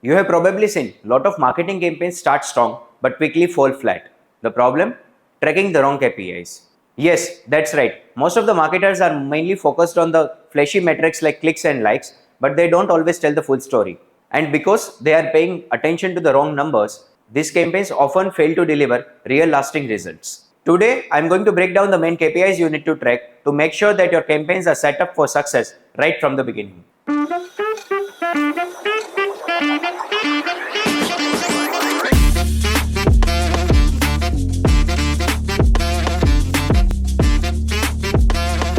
You have probably seen a lot of marketing campaigns start strong but quickly fall flat. The problem? Tracking the wrong KPIs. Yes, that's right. Most of the marketers are mainly focused on the flashy metrics like clicks and likes, but they don't always tell the full story. And because they are paying attention to the wrong numbers, these campaigns often fail to deliver real lasting results. Today, I'm going to break down the main KPIs you need to track to make sure that your campaigns are set up for success right from the beginning.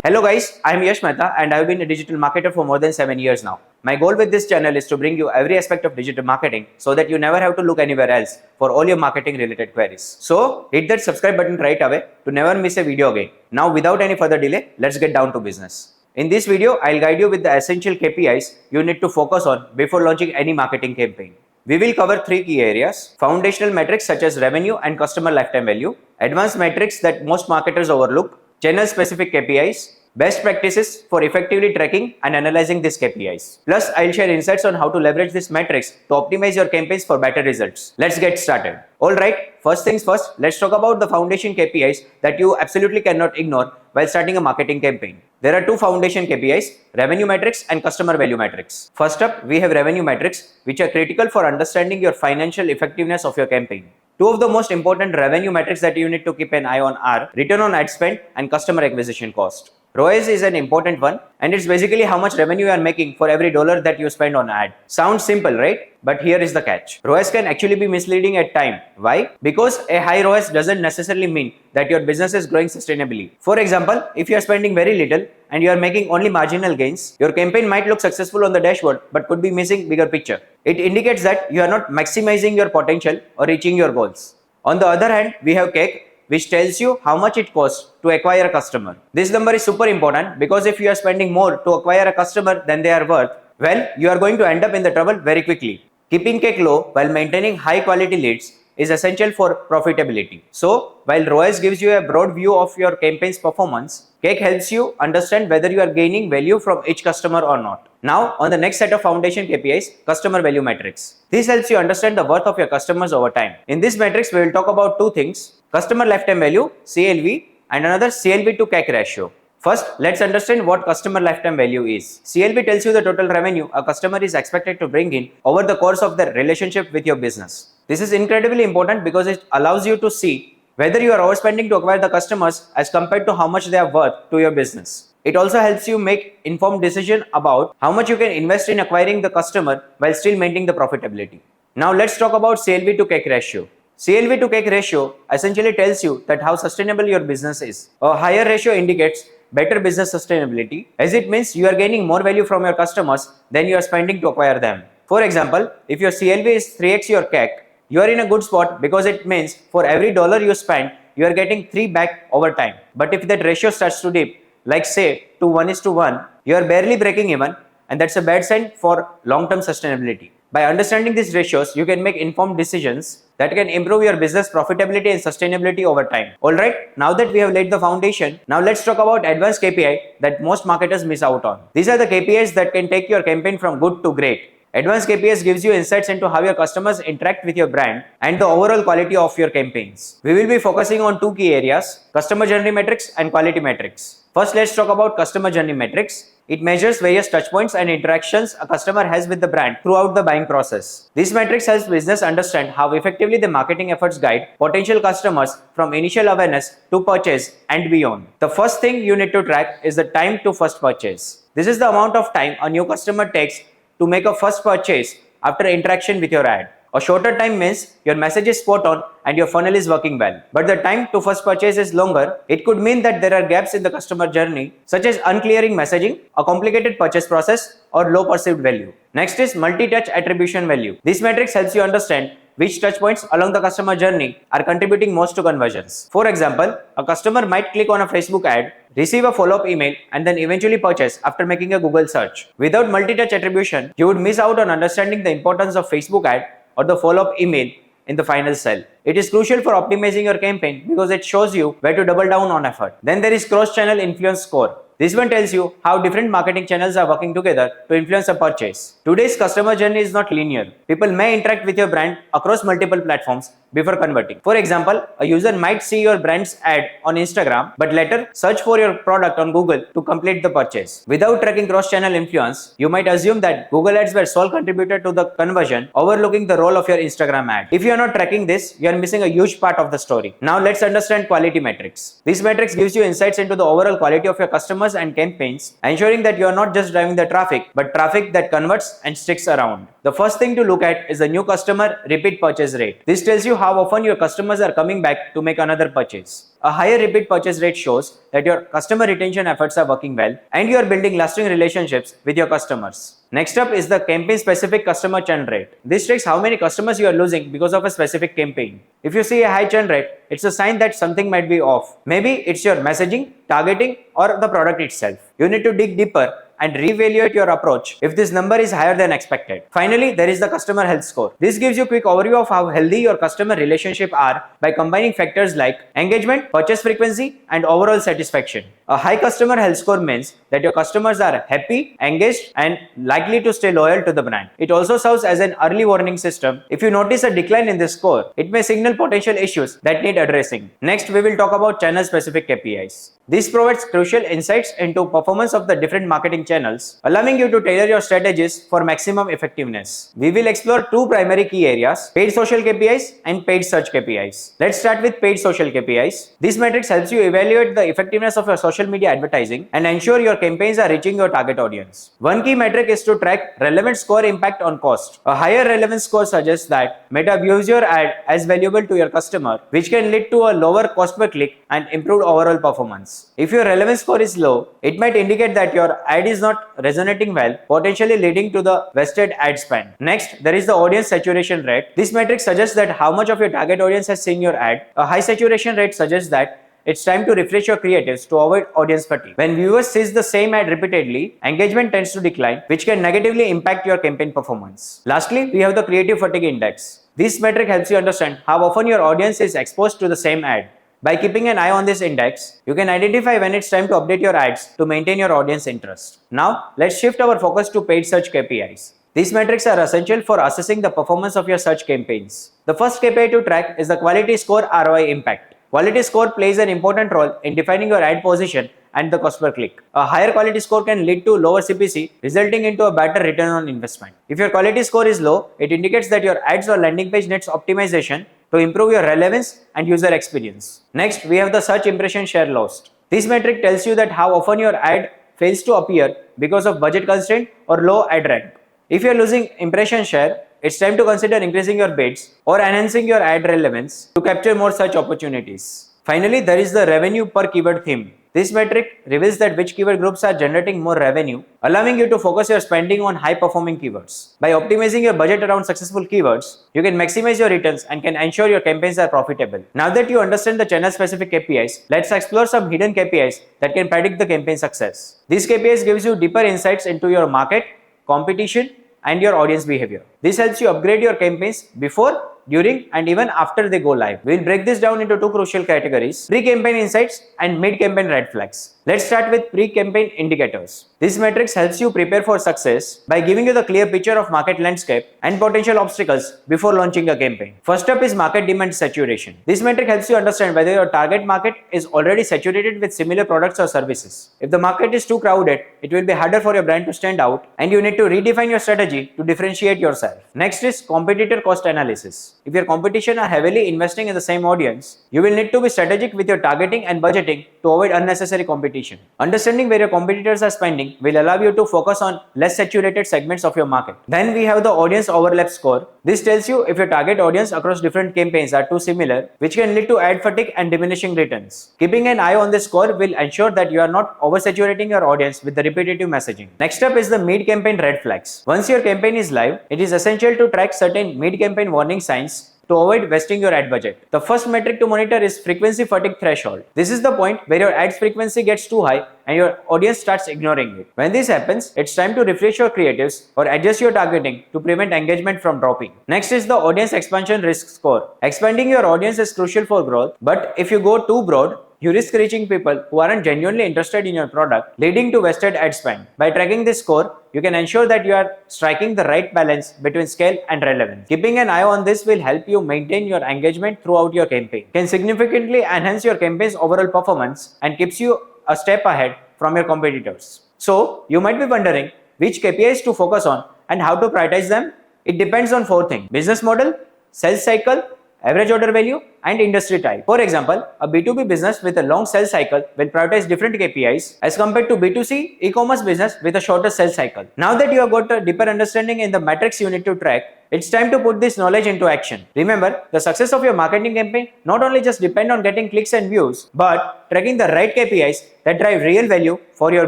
Hello guys, I am Yash Mehta and I have been a digital marketer for more than 7 years now. My goal with this channel is to bring you every aspect of digital marketing so that you never have to look anywhere else for all your marketing related queries. So hit that subscribe button right away to never miss a video again. Now without any further delay, let's get down to business. In this video, I'll guide you with the essential KPIs you need to focus on before launching any marketing campaign. We will cover 3 key areas: foundational metrics such as revenue and customer lifetime value, advanced metrics that most marketers overlook, channel specific KPIs, best practices for effectively tracking and analyzing these KPIs. Plus, I'll share insights on how to leverage these metrics to optimize your campaigns for better results. Let's get started. Alright, first things first, let's talk about the foundation KPIs that you absolutely cannot ignore while starting a marketing campaign. There are 2 foundation KPIs, revenue metrics and customer value metrics. First up, we have revenue metrics, which are critical for understanding your financial effectiveness of your campaign. 2 of the most important revenue metrics that you need to keep an eye on are return on ad spend and customer acquisition cost. ROAS is an important one, and it's basically how much revenue you are making for every dollar that you spend on ad. Sounds simple, right? But here is the catch. ROAS can actually be misleading at times. Why? Because a high ROAS doesn't necessarily mean that your business is growing sustainably. For example, if you are spending very little and you are making only marginal gains, your campaign might look successful on the dashboard but could be missing bigger picture. It indicates that you are not maximizing your potential or reaching your goals. On the other hand, we have CAC, which tells you how much it costs to acquire a customer. This number is super important because if you are spending more to acquire a customer than they are worth, well, you are going to end up in the trouble very quickly. Keeping CAC low while maintaining high quality leads is essential for profitability. So, while ROAS gives you a broad view of your campaign's performance, CAC helps you understand whether you are gaining value from each customer or not. Now, on the next set of foundation KPIs, customer value metrics. This helps you understand the worth of your customers over time. In this metrics, we will talk about 2 things: customer lifetime value, CLV, and another CLV to CAC ratio. First, let's understand what customer lifetime value is. CLV tells you the total revenue a customer is expected to bring in over the course of their relationship with your business. This is incredibly important because it allows you to see whether you are overspending to acquire the customers as compared to how much they are worth to your business. It also helps you make informed decision about how much you can invest in acquiring the customer while still maintaining the profitability. Now let's talk about CLV to CAC ratio. CLV to CAC ratio essentially tells you that how sustainable your business is. A higher ratio indicates better business sustainability, as it means you are gaining more value from your customers than you are spending to acquire them. For example, if your CLV is 3x your CAC, you are in a good spot because it means for every dollar you spend, you are getting 3 back over time. But if that ratio starts to dip, like say to 1:1, you are barely breaking even, and that's a bad sign for long-term sustainability. By understanding these ratios, you can make informed decisions that can improve your business profitability and sustainability over time. Alright, now that we have laid the foundation, now let's talk about advanced KPI that most marketers miss out on. These are the KPIs that can take your campaign from good to great. Advanced KPIs gives you insights into how your customers interact with your brand and the overall quality of your campaigns. We will be focusing on 2 key areas: customer journey metrics and quality metrics. First, let's talk about customer journey metrics. It measures various touchpoints and interactions a customer has with the brand throughout the buying process. This metrics helps business understand how effectively the marketing efforts guide potential customers from initial awareness to purchase and beyond. The first thing you need to track is the time to first purchase. This is the amount of time a new customer takes to make a first purchase after interaction with your ad. A shorter time means your message is spot on and your funnel is working well. But the time to first purchase is longer. It could mean that there are gaps in the customer journey, such as unclearing messaging, a complicated purchase process, or low perceived value. Next is multi-touch attribution value. This matrix helps you understand which touchpoints along the customer journey are contributing most to conversions. For example, a customer might click on a Facebook ad, receive a follow-up email, and then eventually purchase after making a Google search. Without multi-touch attribution, you would miss out on understanding the importance of Facebook ad or the follow-up email in the final sell. It is crucial for optimizing your campaign because it shows you where to double down on effort. Then there is cross-channel influence score. This one tells you how different marketing channels are working together to influence a purchase. Today's customer journey is not linear. People may interact with your brand across multiple platforms before converting. For example, a user might see your brand's ad on Instagram but later search for your product on Google to complete the purchase. Without tracking cross-channel influence, you might assume that Google ads were sole contributor to the conversion, overlooking the role of your Instagram ad. If you are not tracking this, you are missing a huge part of the story. Now let's understand quality metrics. This metrics gives you insights into the overall quality of your customers and campaigns, ensuring that you are not just driving the traffic, but traffic that converts and sticks around. The first thing to look at is the new customer repeat purchase rate. This tells you how often your customers are coming back to make another purchase. A higher repeat purchase rate shows that your customer retention efforts are working well and you are building lasting relationships with your customers. Next up is the campaign specific customer churn rate. This tracks how many customers you are losing because of a specific campaign. If you see a high churn rate, it's a sign that something might be off. Maybe it's your messaging, targeting, or the product itself. You need to dig deeper and reevaluate your approach if this number is higher than expected. Finally, there is the customer health score. This gives you a quick overview of how healthy your customer relationships are by combining factors like engagement, purchase frequency, and overall satisfaction. A high customer health score means that your customers are happy, engaged, and likely to stay loyal to the brand. It also serves as an early warning system. If you notice a decline in this score, it may signal potential issues that need addressing. Next, we will talk about channel specific KPIs. This provides crucial insights into performance of the different marketing channels, allowing you to tailor your strategies for maximum effectiveness. We will explore two primary key areas, paid social KPIs and paid search KPIs. Let's start with paid social KPIs. This metrics helps you evaluate the effectiveness of your social media advertising and ensure your campaigns are reaching your target audience. One key metric is to track relevant score impact on cost. A higher relevance score suggests that Meta views your ad as valuable to your customer, which can lead to a lower cost per click and improved overall performance. If your relevance score is low, it might indicate that your ad is not resonating well, potentially leading to the wasted ad spend. Next, there is the audience saturation rate. This metric suggests that how much of your target audience has seen your ad. A high saturation rate suggests that it's time to refresh your creatives to avoid audience fatigue. When viewers see the same ad repeatedly, engagement tends to decline, which can negatively impact your campaign performance. Lastly, we have the creative fatigue index. This metric helps you understand how often your audience is exposed to the same ad. By keeping an eye on this index, you can identify when it's time to update your ads to maintain your audience interest. Now, let's shift our focus to paid search KPIs. These metrics are essential for assessing the performance of your search campaigns. The first KPI to track is the quality score ROI impact. Quality score plays an important role in defining your ad position and the cost per click. A higher quality score can lead to lower CPC, resulting into a better return on investment. If your quality score is low, it indicates that your ads or landing page needs optimization to improve your relevance and user experience. Next, we have the search impression share lost. This metric tells you that how often your ad fails to appear because of budget constraint or low ad rank. If you are losing impression share, it's time to consider increasing your bids or enhancing your ad relevance to capture more search opportunities. Finally, there is the revenue per keyword theme. This metric reveals that which keyword groups are generating more revenue, allowing you to focus your spending on high-performing keywords. By optimizing your budget around successful keywords, you can maximize your returns and can ensure your campaigns are profitable. Now that you understand the channel-specific KPIs, let's explore some hidden KPIs that can predict the campaign success. These KPIs gives you deeper insights into your market, competition, and your audience behavior. This helps you upgrade your campaigns before, during, and even after they go live. We'll break this down into two crucial categories: pre-campaign insights and mid-campaign red flags. Let's start with pre-campaign indicators. This metrics helps you prepare for success by giving you the clear picture of market landscape and potential obstacles before launching a campaign. First up is market demand saturation. This metric helps you understand whether your target market is already saturated with similar products or services. If the market is too crowded, it will be harder for your brand to stand out and you need to redefine your strategy to differentiate yourself. Next is competitor cost analysis. If your competition are heavily investing in the same audience, you will need to be strategic with your targeting and budgeting to avoid unnecessary competition. Understanding where your competitors are spending will allow you to focus on less saturated segments of your market. Then we have the audience overlap score. This tells you if your target audience across different campaigns are too similar, which can lead to ad fatigue and diminishing returns. Keeping an eye on this score will ensure that you are not oversaturating your audience with the repetitive messaging. Next up is the mid-campaign red flags. Once your campaign is live, it is essential to track certain mid-campaign warning signs to avoid wasting your ad budget. The first metric to monitor is frequency fatigue threshold. This is the point where your ads frequency gets too high and your audience starts ignoring it. When this happens, it's time to refresh your creatives or adjust your targeting to prevent engagement from dropping. Next is the audience expansion risk score. Expanding your audience is crucial for growth, but if you go too broad, You risk reaching people who aren't genuinely interested in your product, leading to wasted ad spend. By tracking this score, you can ensure that you are striking the right balance between scale and relevance. Keeping an eye on this will help you maintain your engagement throughout your campaign, can significantly enhance your campaign's overall performance, and keeps you a step ahead from your competitors. So, you might be wondering which KPIs to focus on and how to prioritize them. It depends on four things: business model, sales cycle, average order value, and industry type. For example, a B2B business with a long sales cycle will prioritize different KPIs as compared to B2C e-commerce business with a shorter sales cycle. Now that you have got a deeper understanding in the metrics you need to track, it's time to put this knowledge into action. Remember, the success of your marketing campaign not only just depend on getting clicks and views, but tracking the right KPIs that drive real value for your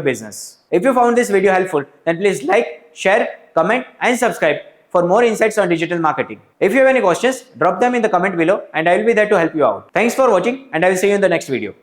business. If you found this video helpful, then please like, share, comment, and subscribe for more insights on digital marketing. If you have any questions, drop them in the comment below and I will be there to help you out. Thanks for watching and I will see you in the next video.